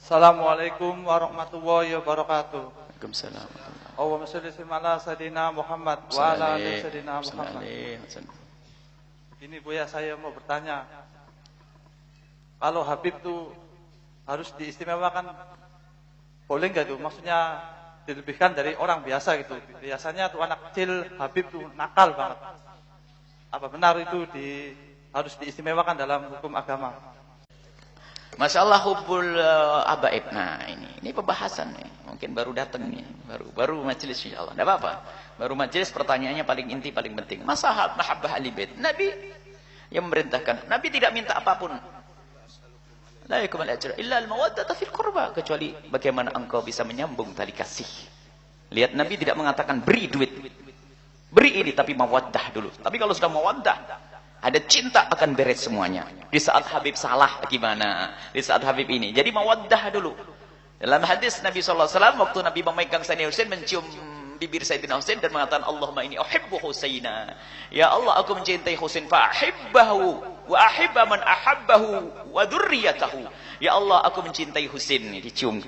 Assalamualaikum warahmatullahi wabarakatuh. Waalaikumsalam. Allahumma sholli ala sayidina Muhammad wa ala ali sayidina Muhammad. Ini Buya, saya mau bertanya. Kalau Habib tuh harus diistimewakan, boleh nggak tuh? Maksudnya dilebihkan dari orang biasa gitu. Biasanya tuh anak kecil Habib tuh nakal banget. Apa benar itu harus diistimewakan dalam hukum agama? Masya Allah, hubbul abaib. Nah ini pembahasan nih. Mungkin baru datang nih, baru majelis insya Allah. Tidak apa-apa. Baru majelis, pertanyaannya paling inti, paling penting. Masalah mahabbah ahli bait. Nabi yang memerintahkan. Nabi tidak minta apapun. La yakumal ajra illa al-mawaddata fil qurba, kecuali bagaimana engkau bisa menyambung tali kasih. Lihat, Nabi tidak mengatakan beri duit, beri ini, tapi mawaddah dulu. Tapi kalau sudah mawaddah, ada cinta, akan beres semuanya. Di saat Habib salah gimana? Di saat Habib ini. Jadi mawaddah dulu. Dalam hadis Nabi SAW, waktu Nabi memegang Sayyidina Husain, mencium bibir Sayyidina Husain dan mengatakan, Allahumma inni uhibbu Husaina. Ya Allah, aku mencintai Husain, fa'ahibbahu wa ahibba man ahabbahu wa dzurriyyatahu. Ya Allah, aku mencintai Husain. Dicium.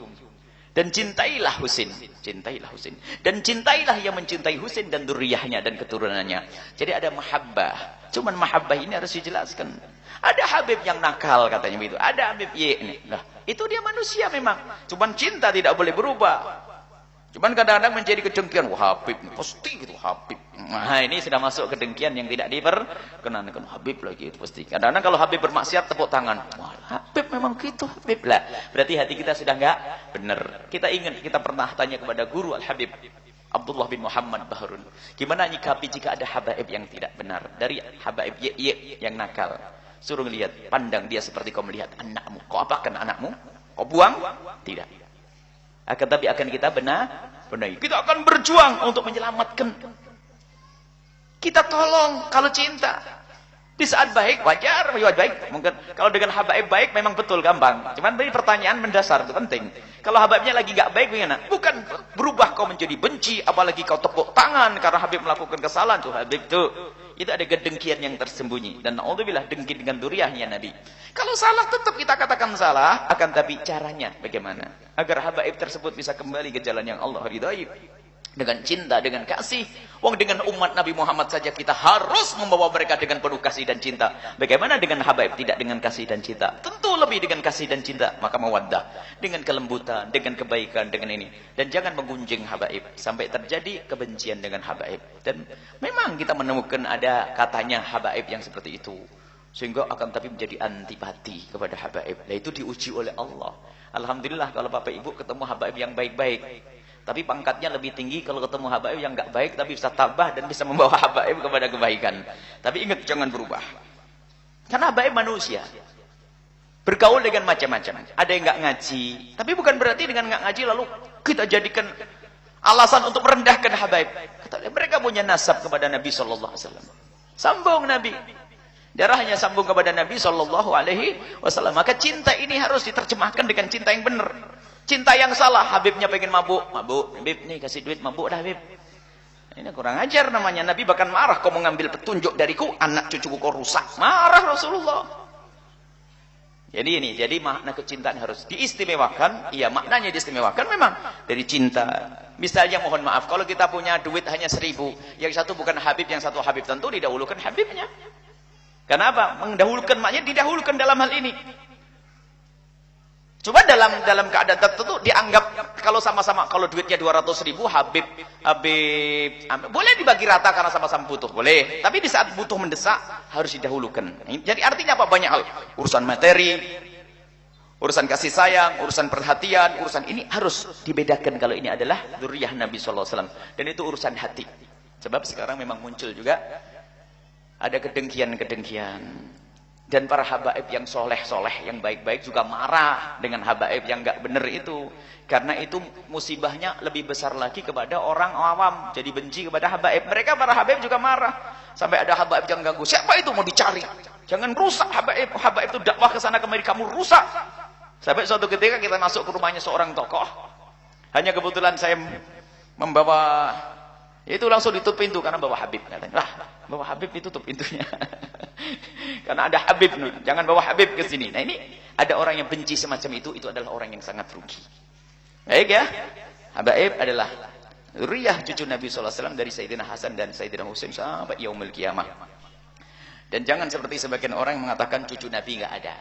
Dan cintailah Husain, cintailah Husain, dan cintailah yang mencintai Husain dan dzurriyyahnya dan keturunannya. Jadi ada mahabbah. Cuman mahabbah ini harus dijelaskan. Ada Habib yang nakal katanya begitu. Ada Habib ini. Nah, itu dia manusia memang. Cuman cinta tidak boleh berubah. Cuman kadang-kadang menjadi kedengkian. Wah, Habib pasti gitu, Habib. Nah, ini sudah masuk kedengkian yang tidak diperkenankan. Habib lagi itu pasti. Kadang-kadang kalau Habib bermaksiat, tepuk tangan. Wah, Habib memang gitu, Habib lah. Berarti hati kita sudah enggak benar. Kita ingat, kita pernah tanya kepada guru Al-Habib Abdullah bin Muhammad Bahrun, gimana nyikapi jika ada habaib yang tidak benar? Dari habaib yang nakal, suruh lihat, pandang dia seperti kau melihat anakmu. Kau apakan anakmu? Kau buang? Tidak. Akan tapi akan kita benahi. Kita akan berjuang untuk menyelamatkan. Kita tolong kalau cinta. Di saat baik, wajar, baik. Mungkin kalau dengan habaib baik memang betul gampang. Cuman tadi pertanyaan mendasar itu penting. Kalau habaibnya lagi nggak baik, bagaimana? Bukan berubah kau menjadi benci, apalagi kau tepuk tangan karena Habib melakukan kesalahan. Tuh Habib tuh, itu ada kedengkian yang tersembunyi. Dan naudzubillah, dengki dengan duriahnya Nabi. Kalau salah tetap kita katakan salah, akan tapi caranya bagaimana? Agar habaib tersebut bisa kembali ke jalan yang Allah ridhai. Dengan cinta, dengan kasih. Wong dengan umat Nabi Muhammad saja kita harus membawa mereka dengan penuh kasih dan cinta. Bagaimana dengan habaib tidak dengan kasih dan cinta? Tentu lebih dengan kasih dan cinta. Maka mawaddah, dengan kelembutan, dengan kebaikan, dengan ini. Dan jangan menggunjing habaib sampai terjadi kebencian dengan habaib. Dan memang kita menemukan ada katanya habaib yang seperti itu, sehingga akan tapi menjadi antipati kepada habaib. Nah, itu diuji oleh Allah. Alhamdulillah kalau Bapak Ibu ketemu habaib yang baik-baik, tapi pangkatnya lebih tinggi kalau ketemu habaib yang enggak baik, tapi bisa tabah dan bisa membawa habaib kepada kebaikan. Tapi ingat, jangan berubah. Karena habaib manusia. Bergaul dengan macam-macam. Ada yang enggak ngaji. Tapi bukan berarti dengan enggak ngaji lalu kita jadikan alasan untuk merendahkan habaib. Kata mereka punya nasab kepada Nabi SAW. Sambung Nabi. Darahnya sambung kepada Nabi SAW. Maka cinta ini harus diterjemahkan dengan cinta yang benar. Cinta yang salah, Habibnya pengen mabuk, Habib nih kasih duit mabuk dah Habib. Ini kurang ajar namanya. Nabi bahkan marah, kau mengambil petunjuk dariku, anak cucuku kau rusak. Marah Rasulullah. Jadi makna kecintaan harus diistimewakan. Iya, maknanya diistimewakan memang dari cinta. Misalnya mohon maaf, kalau kita punya duit hanya 1.000, yang satu bukan Habib, yang satu Habib, tentu didahulukan Habibnya. Kenapa? Mendahulukan, maknanya didahulukan dalam hal ini. Cuma dalam keadaan tertentu dianggap kalau sama-sama, kalau duitnya 200.000, Habib boleh dibagi rata karena sama-sama butuh, boleh. Tapi di saat butuh mendesak harus didahulukan. Jadi artinya apa? Banyak hal, urusan materi, urusan kasih sayang, urusan perhatian, urusan ini harus dibedakan. Kalau ini adalah dzurriyyah Nabi SAW, dan itu urusan hati. Sebab sekarang memang muncul juga ada kedengkian. Dan para habaib yang soleh-soleh, yang baik-baik juga marah dengan habaib yang enggak benar itu. Karena itu musibahnya lebih besar lagi kepada orang awam. Jadi benci kepada habaib. Mereka para habaib juga marah. Sampai ada habaib yang ganggu. Siapa itu mau dicari? Jangan rusak habaib. Habaib itu dakwah ke sana kemari, kamu rusak. Sampai suatu ketika kita masuk ke rumahnya seorang tokoh. Hanya kebetulan saya membawa, itu langsung ditutup pintu karena bawa Habib. Katanya, lah, bawa Habib ditutup pintunya. Karena ada Habib, jangan bawa Habib ke sini. Nah ini ada orang yang benci semacam itu adalah orang yang sangat rugi. Baik ya, habaib adalah zuriyah cucu Nabi SAW dari Sayyidina Hasan dan Sayyidina Husain sampai yaumul qiyamah. Dan jangan seperti sebagian orang yang mengatakan cucu Nabi nggak ada.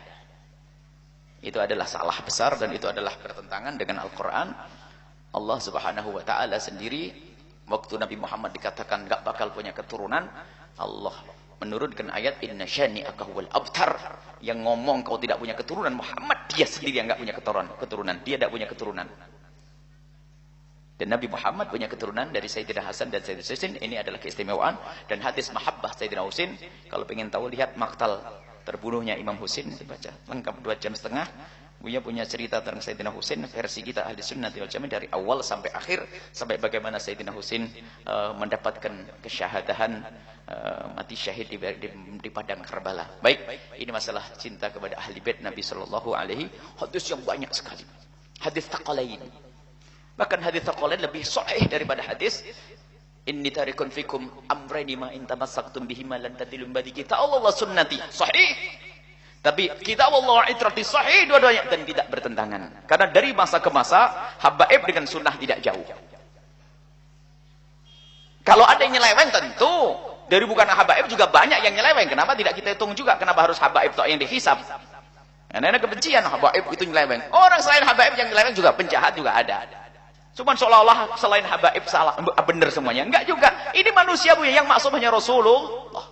Itu adalah salah besar dan itu adalah bertentangan dengan Al-Quran. Allah Subhanahu wa Ta'ala sendiri, waktu Nabi Muhammad dikatakan nggak bakal punya keturunan, Allah menurunkan ayat inna syani'aka huwal abtar. Yang ngomong kau tidak punya keturunan Muhammad, dia sendiri yang nggak punya keturunan. Dia tidak punya keturunan. Dan Nabi Muhammad punya keturunan dari Sayyidina Hasan dan Sayyidina Husain. Ini adalah keistimewaan. Dan hadis mahabbah Sayyidina Husain, kalau pengen tahu lihat maktal terbunuhnya Imam Husain, dibaca lengkap 2,5 jam. Buya punya cerita tentang Sayyidina Husain, versi kita ahli sunnah wal jamaah dari awal sampai akhir, sampai bagaimana Sayyidina Husain mendapatkan kesyahadahan, mati syahid di padang Karbala. Baik, ini masalah cinta kepada ahli bait Nabi sallallahu alaihi. Hadis yang banyak sekali. Hadis Tsaqalain. Bahkan hadis Tsaqalain lebih sahih daripada hadis inni tarikun fikum amrayni ma in tamassaktum bihima lan tadillu ba'di kitab Allah wa sunnati. Sahih. Tapi kitab Allah itrati sahih dua-duanya dan tidak bertentangan. Karena dari masa ke masa habaib dengan sunnah tidak jauh. Kalau ada yang nyeleweng tentu dari bukan habaib juga banyak yang nyeleweng. Kenapa tidak kita hitung juga? Kenapa harus habaib tok yang dihisab? Karena kebencian habaib itu nyeleweng. Orang selain habaib yang nyeleweng juga penjahat juga ada. Cuman seolah-olah selain habaib salah, benar semuanya. Enggak juga. Ini manusia yang maksum hanya Rasulullah.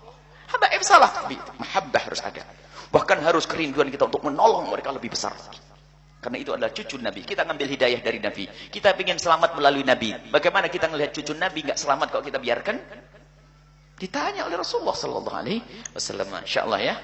Habaib salah, tapi mahabbah harus ada. Bahkan harus kerinduan kita untuk menolong mereka lebih besar lagi. Karena itu adalah cucu Nabi. Kita ngambil hidayah dari Nabi. Kita ingin selamat melalui Nabi. Bagaimana kita melihat cucu Nabi enggak selamat kalau kita biarkan? Ditanya oleh Rasulullah sallallahu alaihi wasallam. Insyaallah ya.